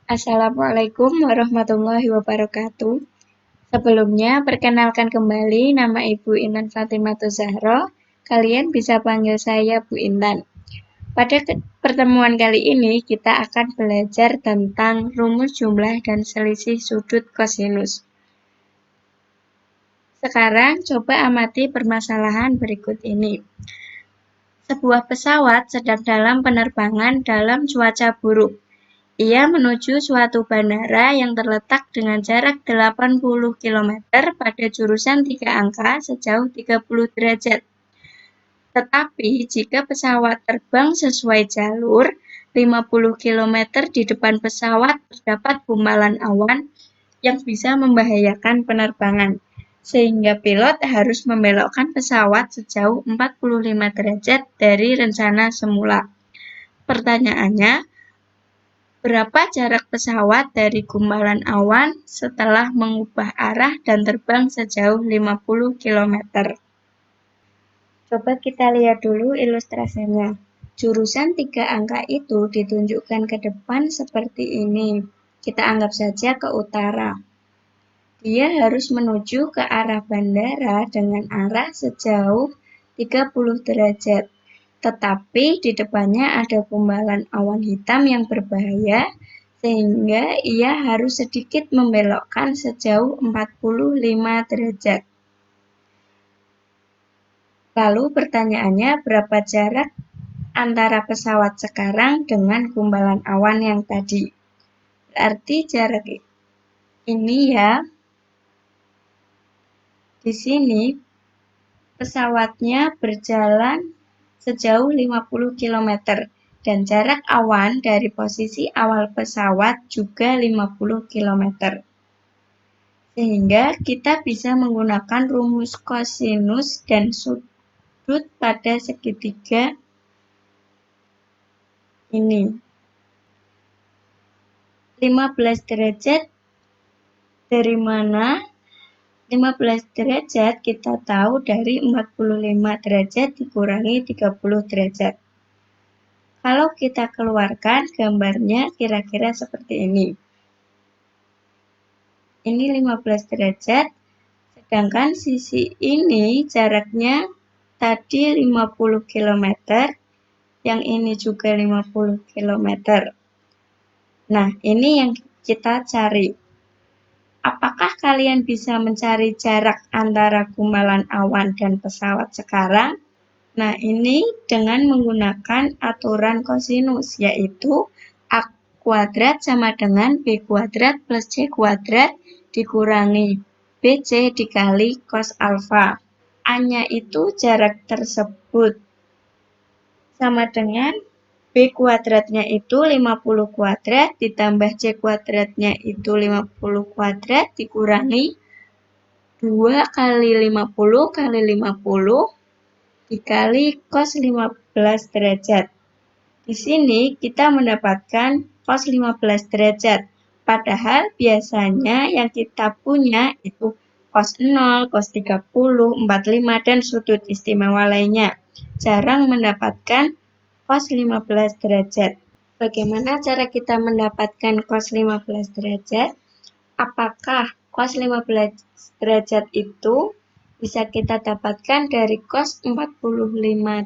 Assalamualaikum warahmatullahi wabarakatuh. Sebelumnya, perkenalkan kembali nama Ibu Intan Fatimah Zahra. Kalian bisa panggil saya Bu Intan. Pada pertemuan kali ini, kita akan belajar tentang rumus jumlah dan selisih sudut kosinus. Sekarang, coba amati permasalahan berikut ini. Sebuah pesawat sedang dalam penerbangan dalam cuaca buruk. Ia menuju suatu bandara yang terletak dengan jarak 80 km pada jurusan 3 angka sejauh 30 derajat. Tetapi jika pesawat terbang sesuai jalur, 50 km di depan pesawat terdapat gumpalan awan yang bisa membahayakan penerbangan, sehingga pilot harus membelokkan pesawat sejauh 45 derajat dari rencana semula. Pertanyaannya, berapa jarak pesawat dari gumpalan awan setelah mengubah arah dan terbang sejauh 50 km? Coba kita lihat dulu ilustrasinya. Jurusan 3 angka itu ditunjukkan ke depan seperti ini. Kita anggap saja ke utara. Dia harus menuju ke arah bandara dengan arah sejauh 30 derajat. Tetapi di depannya ada gumpalan awan hitam yang berbahaya, sehingga ia harus sedikit membelokkan sejauh 45 derajat. Lalu pertanyaannya, berapa jarak antara pesawat sekarang dengan gumpalan awan yang tadi? Berarti jarak ini ya, di sini pesawatnya berjalan sejauh 50 km dan jarak awan dari posisi awal pesawat juga 50 km. Sehingga kita bisa menggunakan rumus kosinus dan sudut pada segitiga ini. 15 derajat dari mana? 15 derajat kita tahu dari 45 derajat dikurangi 30 derajat. Kalau kita keluarkan gambarnya kira-kira seperti ini. Ini 15 derajat, sedangkan sisi ini jaraknya tadi 50 km, yang ini juga 50 km. Nah, ini yang kita cari. Apakah kalian bisa mencari jarak antara gumpalan awan dan pesawat sekarang? Nah, ini dengan menggunakan aturan kosinus, yaitu A kuadrat sama dengan B kuadrat plus C kuadrat dikurangi BC dikali cos alfa. A-nya itu jarak tersebut sama dengan B kuadratnya itu 50 kuadrat ditambah C kuadratnya itu 50 kuadrat dikurangi 2 kali 50 kali 50 dikali cos 15 derajat. Di sini kita mendapatkan cos 15 derajat. Padahal biasanya yang kita punya itu cos 0, cos 30, 45, dan sudut istimewa lainnya. Jarang mendapatkan cos 15 derajat. Bagaimana cara kita mendapatkan cos 15 derajat? Apakah cos 15 derajat itu bisa kita dapatkan dari cos 45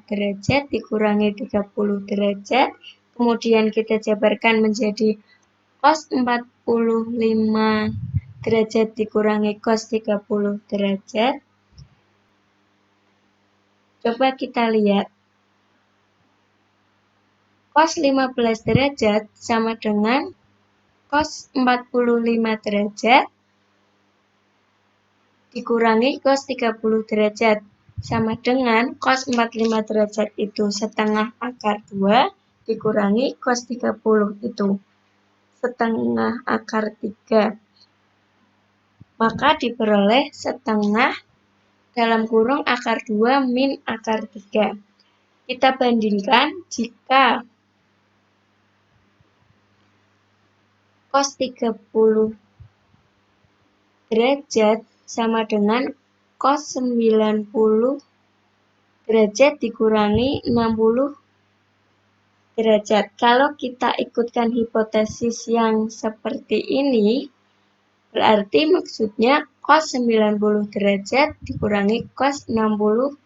derajat dikurangi 30 derajat, kemudian kita jabarkan menjadi cos 45 derajat dikurangi cos 30 derajat. Coba kita lihat. Cos 15 derajat sama dengan cos 45 derajat dikurangi cos 30 derajat sama dengan cos 45 derajat itu setengah akar 2 dikurangi cos 30 itu setengah akar 3. Maka diperoleh setengah dalam kurung akar 2 min akar 3. Kita bandingkan jika cos 30 derajat sama dengan cos 90 derajat dikurangi 60 derajat. Kalau kita ikutkan hipotesis yang seperti ini, berarti maksudnya cos 90 derajat dikurangi cos 60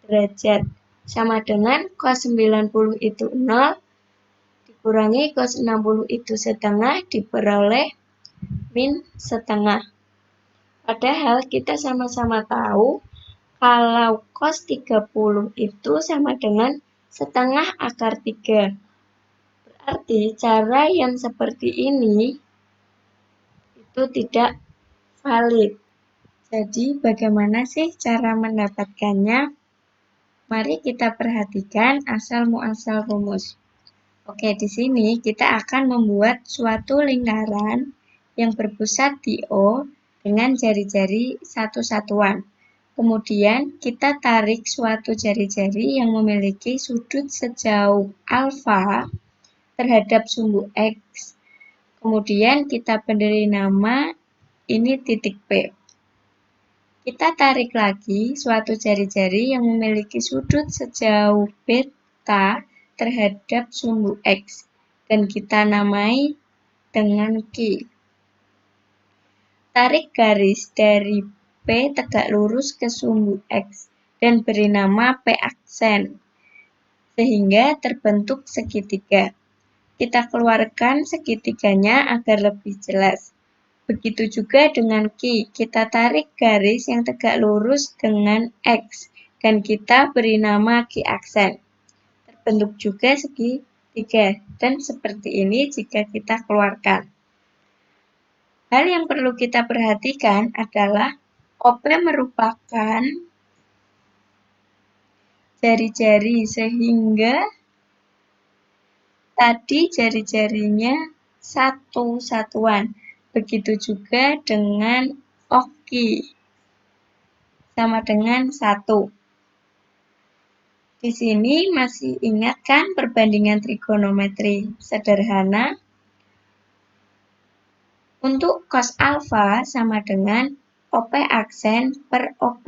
derajat. Sama dengan cos 90 itu 0, dikurangi cos 60 itu setengah, diperoleh min setengah. Padahal kita sama-sama tahu kalau cos 30 itu sama dengan setengah akar 3. Berarti cara yang seperti ini itu tidak valid. Jadi bagaimana sih cara mendapatkannya? Mari kita perhatikan asal muasal rumus. Oke, di sini kita akan membuat suatu lingkaran yang berpusat di O dengan jari-jari satu satuan. Kemudian kita tarik suatu jari-jari yang memiliki sudut sejauh alfa terhadap sumbu X. Kemudian kita beri nama ini titik P. Kita tarik lagi suatu jari-jari yang memiliki sudut sejauh beta terhadap sumbu X. Dan kita namai dengan Q. Tarik garis dari P tegak lurus ke sumbu X dan beri nama P aksen. Sehingga terbentuk segitiga. Kita keluarkan segitiganya agar lebih jelas. Begitu juga dengan Q, kita tarik garis yang tegak lurus dengan X, dan kita beri nama Q aksen. Terbentuk juga segitiga, dan seperti ini jika kita keluarkan. Hal yang perlu kita perhatikan adalah OP merupakan jari-jari, sehingga tadi jari-jarinya satu satuan. Begitu juga dengan OKI, sama dengan 1. Di sini masih ingat kan perbandingan trigonometri sederhana? Untuk cos alfa sama dengan OP aksen per OP.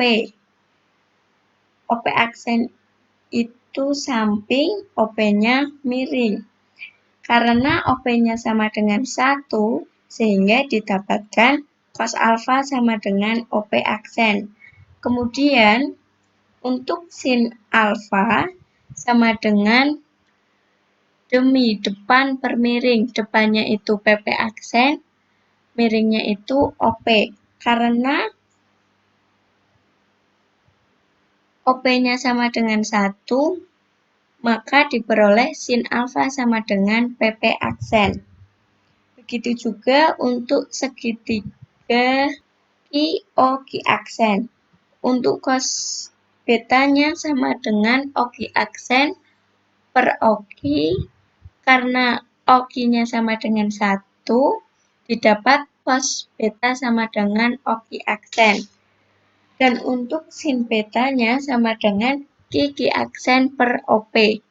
OP aksen itu samping, OP-nya miring. Karena OP-nya sama dengan 1, sehingga didapatkan cos alfa sama dengan OP aksen. Kemudian, untuk sin alfa sama dengan demi depan per miring. Depannya itu PP aksen, miringnya itu OP. Karena OP-nya sama dengan 1, maka diperoleh sin alfa sama dengan PP aksen. Begitu juga untuk segitiga QOQ aksen. Untuk cos betanya sama dengan OQ aksen per OQ, karena OQ-nya sama dengan 1, didapat cos beta sama dengan OQ aksen. Dan untuk sin betanya sama dengan QQ aksen per OP.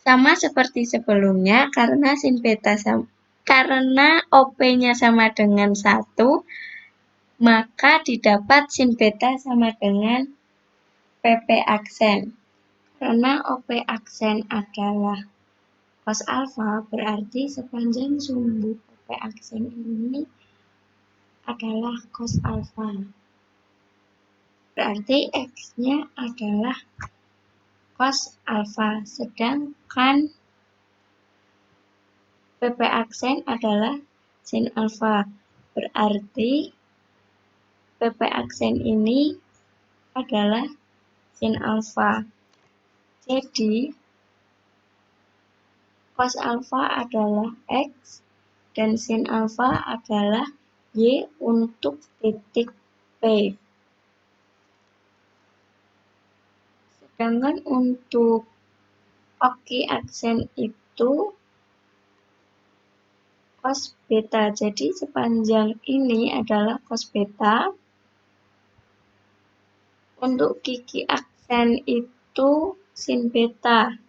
Sama seperti sebelumnya, karena sin beta karena OP-nya sama dengan 1, maka didapat sin beta sama dengan PP aksen. Karena OP aksen adalah cos alfa, berarti sepanjang sumbu PP aksen ini adalah cos alfa. Berarti X-nya adalah cos alfa, sedangkan PP aksen adalah sin alfa. Berarti PP aksen ini adalah sin alfa. Jadi, cos alfa adalah X dan sin alfa adalah Y untuk titik P. Sedangkan untuk OQ aksen itu cos beta. Jadi sepanjang ini adalah cos beta. Untuk QQ aksen itu sin beta.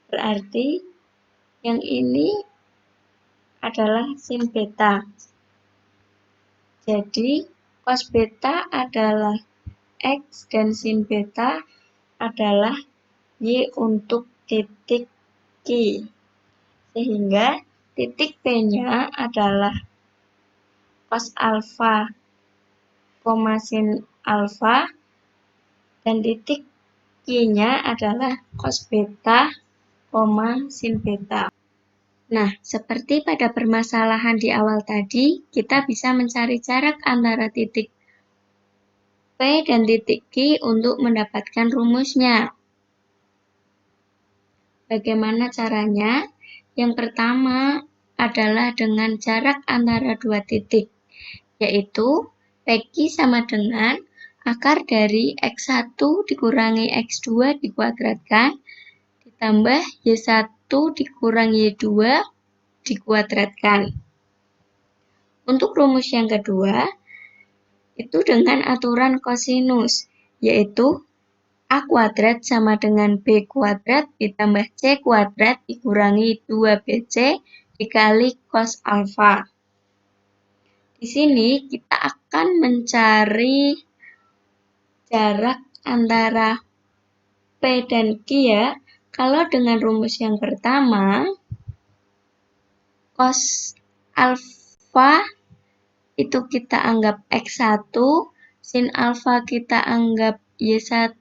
Berarti yang ini adalah sin beta. Jadi cos beta adalah X dan sin beta adalah Y untuk titik Q. Sehingga titik P-nya adalah cos alfa, sin alfa, dan titik Q-nya adalah cos beta, sin beta. Nah, seperti pada permasalahan di awal tadi, kita bisa mencari jarak antara titik P dan titik Q untuk mendapatkan rumusnya. Bagaimana caranya? Yang pertama adalah dengan jarak antara dua titik, yaitu PQ sama dengan akar dari X1 dikurangi X2 dikuadratkan, ditambah Y1 dikurangi Y2 dikuadratkan. Untuk rumus yang kedua, itu dengan aturan kosinus, yaitu A kuadrat sama dengan B kuadrat ditambah C kuadrat dikurangi 2BC dikali cos alfa. Di sini kita akan mencari jarak antara P dan Q ya. Kalau dengan rumus yang pertama, cos alfa itu kita anggap X1, sin alfa kita anggap Y1,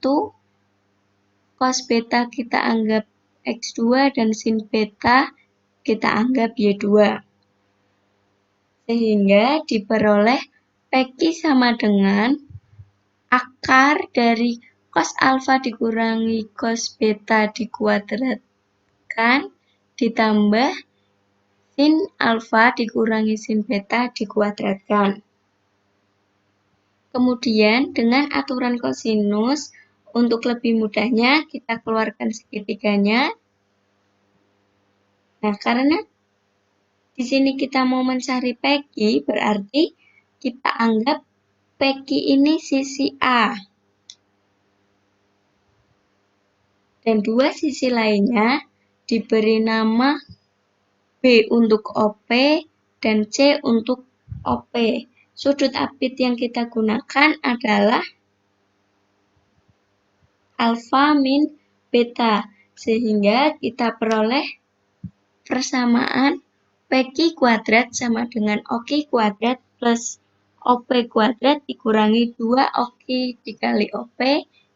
cos beta kita anggap X2, dan sin beta kita anggap Y2. Sehingga diperoleh PQ sama dengan akar dari cos alfa dikurangi cos beta dikuadratkan ditambah sin alfa dikurangi sin beta dikuadratkan. Kemudian dengan aturan kosinus, untuk lebih mudahnya kita keluarkan segitiganya. Nah, karena di sini kita mau mencari PQ, berarti kita anggap PQ ini sisi A. Dan dua sisi lainnya diberi nama B untuk OP dan C untuk OP. Sudut apit yang kita gunakan adalah alfa min beta, sehingga kita peroleh persamaan PQ kuadrat sama dengan OK kuadrat plus OP kuadrat dikurangi 2 OK dikali OP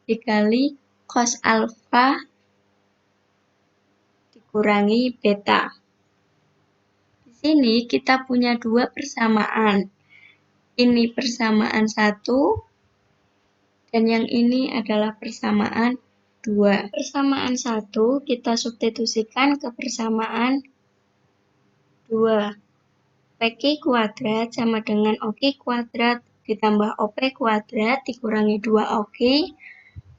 dikali cos alfa dikurangi beta. Di sini kita punya dua persamaan. Ini persamaan 1, dan yang ini adalah persamaan 2. Persamaan 1 kita substitusikan ke persamaan 2. PQ kuadrat sama dengan OK kuadrat ditambah OP kuadrat dikurangi 2 OK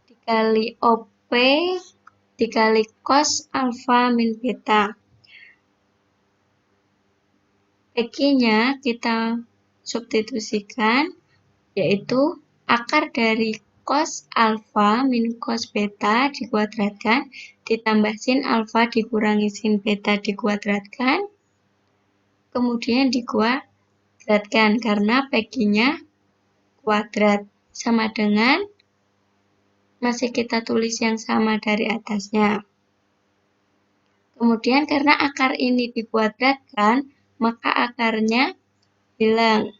dikali OP dikali cos alfa min beta. PQ-nya kita substitusikan, yaitu akar dari cos alfa min cos beta dikuadratkan ditambah sin alfa dikurangi sin beta dikuadratkan, kemudian dikuadratkan karena PQ-nya kuadrat, sama dengan masih kita tulis yang sama dari atasnya. Kemudian karena akar ini dikuadratkan, maka akarnya hilang.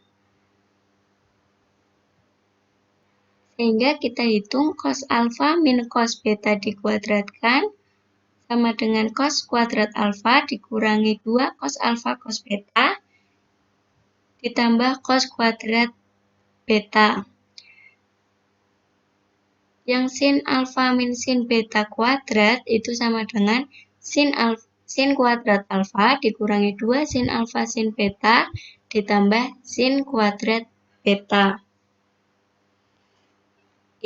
Sehingga kita hitung cos alfa min cos beta dikuadratkan sama dengan cos kuadrat alfa dikurangi 2 cos alfa cos beta ditambah cos kuadrat beta. Yang sin alfa min sin beta kuadrat itu sama dengan sin kuadrat alfa dikurangi 2 sin alfa sin beta ditambah sin kuadrat beta.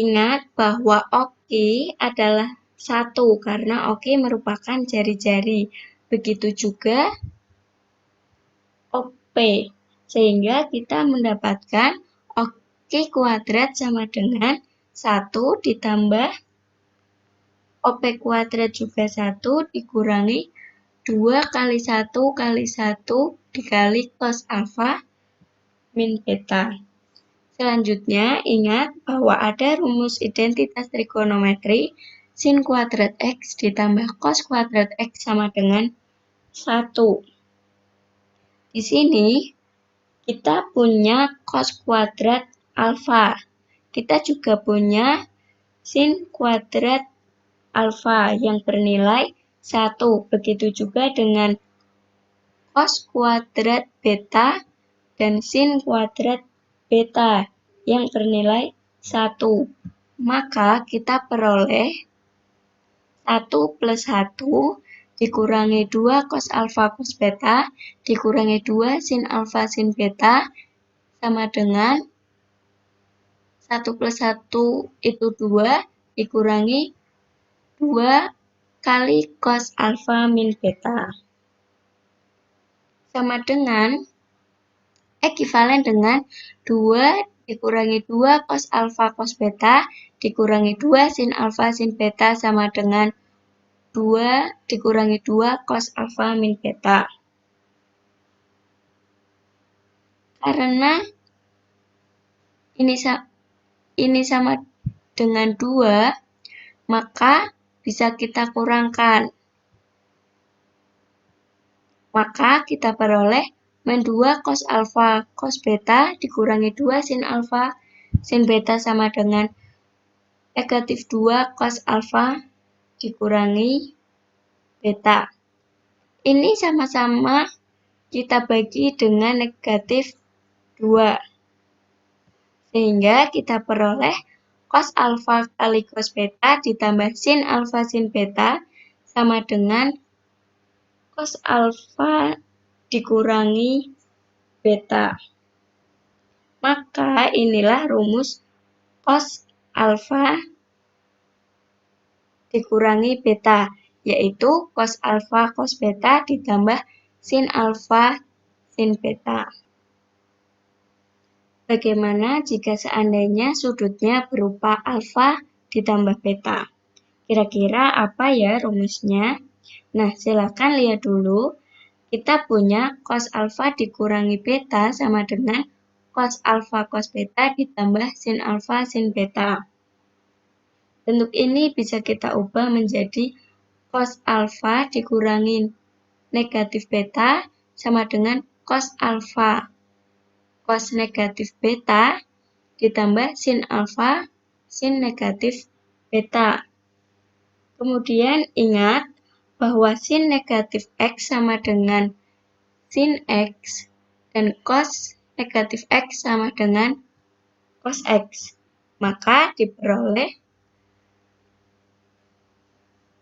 Ingat bahwa OK adalah 1 karena OK merupakan jari-jari. Begitu juga OP. Sehingga kita mendapatkan OK kuadrat sama dengan 1 ditambah OP kuadrat juga 1 dikurangi 2 kali 1 kali 1 dikali cos alfa min beta. Selanjutnya, ingat bahwa ada rumus identitas trigonometri sin kuadrat X ditambah cos kuadrat X sama dengan 1. Di sini kita punya cos kuadrat alfa. Kita juga punya sin kuadrat alfa yang bernilai 1. Begitu juga dengan cos kuadrat beta dan sin kuadrat beta yang bernilai 1. Maka kita peroleh 1 plus 1 dikurangi 2 cos alfa cos beta dikurangi 2 sin alfa sin beta sama dengan 1 plus 1 itu 2 dikurangi 2 kali cos alfa min beta. Sama dengan ekivalen dengan 2 dikurangi 2 cos alfa cos beta dikurangi 2 sin alfa sin beta sama dengan 2 dikurangi 2 cos alfa min beta. Karena ini sama dengan 2, maka bisa kita kurangkan. Maka kita peroleh min 2 cos alfa cos beta dikurangi 2 sin alfa sin beta sama dengan negatif 2 cos alfa dikurangi beta. Ini sama-sama kita bagi dengan negatif 2. Sehingga kita peroleh cos alfa kali cos beta ditambah sin alfa sin beta sama dengan cos alfa dikurangi beta. Maka inilah rumus cos alfa dikurangi beta, yaitu cos alfa cos beta ditambah sin alfa sin beta. Bagaimana jika seandainya sudutnya berupa alfa ditambah beta? Kira-kira apa ya rumusnya? Nah, silakan lihat dulu. Kita punya cos alfa dikurangi beta sama dengan cos alfa cos beta ditambah sin alfa sin beta. Bentuk ini bisa kita ubah menjadi cos alfa dikurangi negatif beta sama dengan cos alfa cos negatif beta ditambah sin alfa sin negatif beta. Kemudian ingat bahwa sin negatif X sama dengan sin X dan cos negatif X sama dengan cos X. Maka diperoleh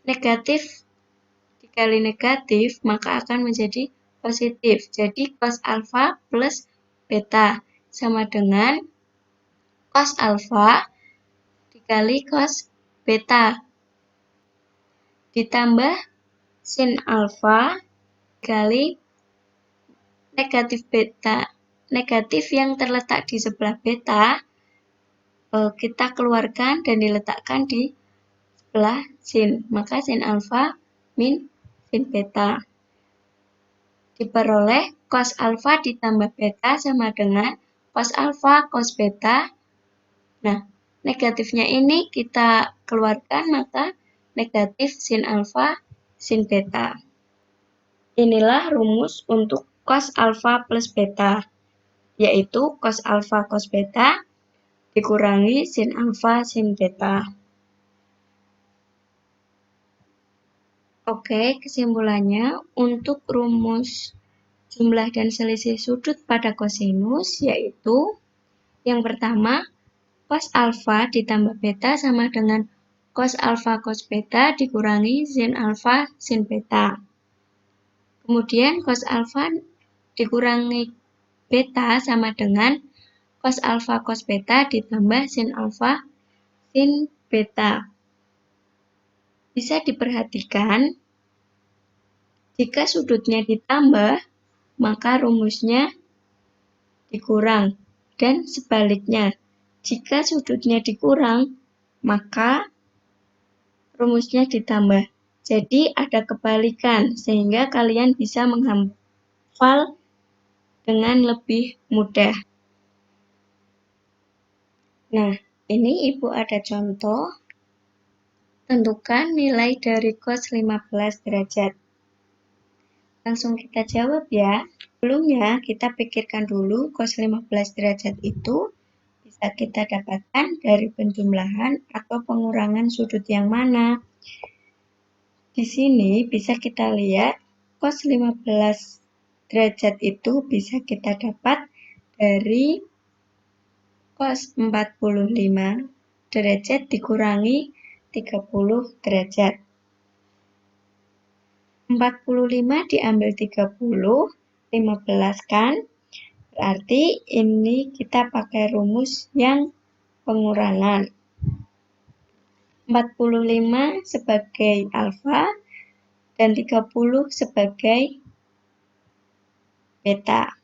negatif dikali negatif maka akan menjadi positif. Jadi cos alfa plus beta sama dengan cos alfa dikali cos beta ditambah sin alfa dikali negatif beta. Negatif yang terletak di sebelah beta kita keluarkan dan diletakkan di sebelah sin. Maka sin alfa min sin beta. Diperoleh cos alfa ditambah beta sama dengan cos alfa cos beta. Nah, negatifnya ini kita keluarkan maka negatif sin alfa sin beta. Inilah rumus untuk cos alfa plus beta, yaitu cos alfa cos beta dikurangi sin alfa sin beta. Oke, kesimpulannya untuk rumus jumlah dan selisih sudut pada kosinus yaitu yang pertama cos alfa ditambah beta sama dengan cos alfa cos beta dikurangi sin alfa sin beta. Kemudian cos alfa dikurangi beta sama dengan cos alfa cos beta ditambah sin alfa sin beta. Bisa diperhatikan, jika sudutnya ditambah, maka rumusnya dikurang. Dan sebaliknya, jika sudutnya dikurang, maka rumusnya ditambah. Jadi ada kebalikan, sehingga kalian bisa menghafal dengan lebih mudah. Nah, ini Ibu ada contoh. Tentukan nilai dari cos 15 derajat. Langsung kita jawab ya. Sebelumnya kita pikirkan dulu cos 15 derajat itu bisa kita dapatkan dari penjumlahan atau pengurangan sudut yang mana. Di sini bisa kita lihat cos 15 derajat itu bisa kita dapat dari cos 45 derajat dikurangi 30 derajat. 45 diambil 30, 15 kan? Berarti ini kita pakai rumus yang pengurangan. 45 sebagai alfa dan 30 sebagai beta.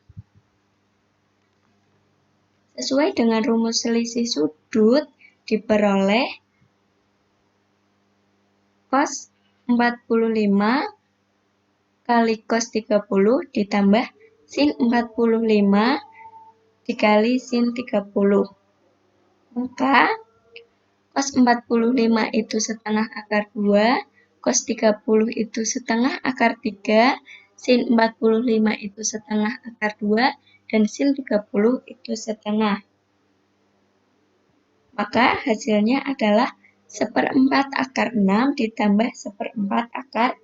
Sesuai dengan rumus selisih sudut diperoleh cos 45 kali cos 30 ditambah sin 45 dikali sin 30. Maka cos 45 itu setengah akar 2, cos 30 itu setengah akar 3, sin 45 itu setengah akar 2, dan sin 30 itu setengah. Maka hasilnya adalah 1/4 akar 6 ditambah 1/4 akar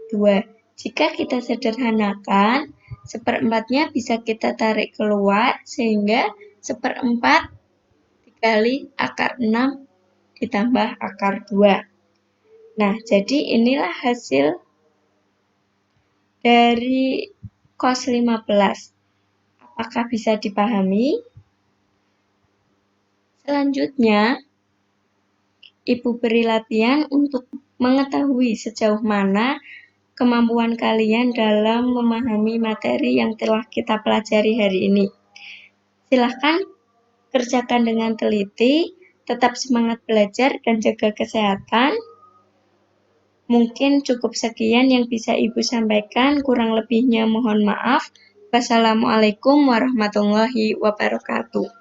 2. Jika kita sederhanakan, 1/4-nya bisa kita tarik keluar, sehingga 1/4 dikali akar 6 ditambah akar 2. Nah, jadi inilah hasil dari cos 15. Apakah bisa dipahami? Selanjutnya, Ibu beri latihan untuk mengetahui sejauh mana kemampuan kalian dalam memahami materi yang telah kita pelajari hari ini. Silahkan kerjakan dengan teliti, tetap semangat belajar dan jaga kesehatan. Mungkin cukup sekian yang bisa Ibu sampaikan, kurang lebihnya mohon maaf. Wassalamualaikum warahmatullahi wabarakatuh.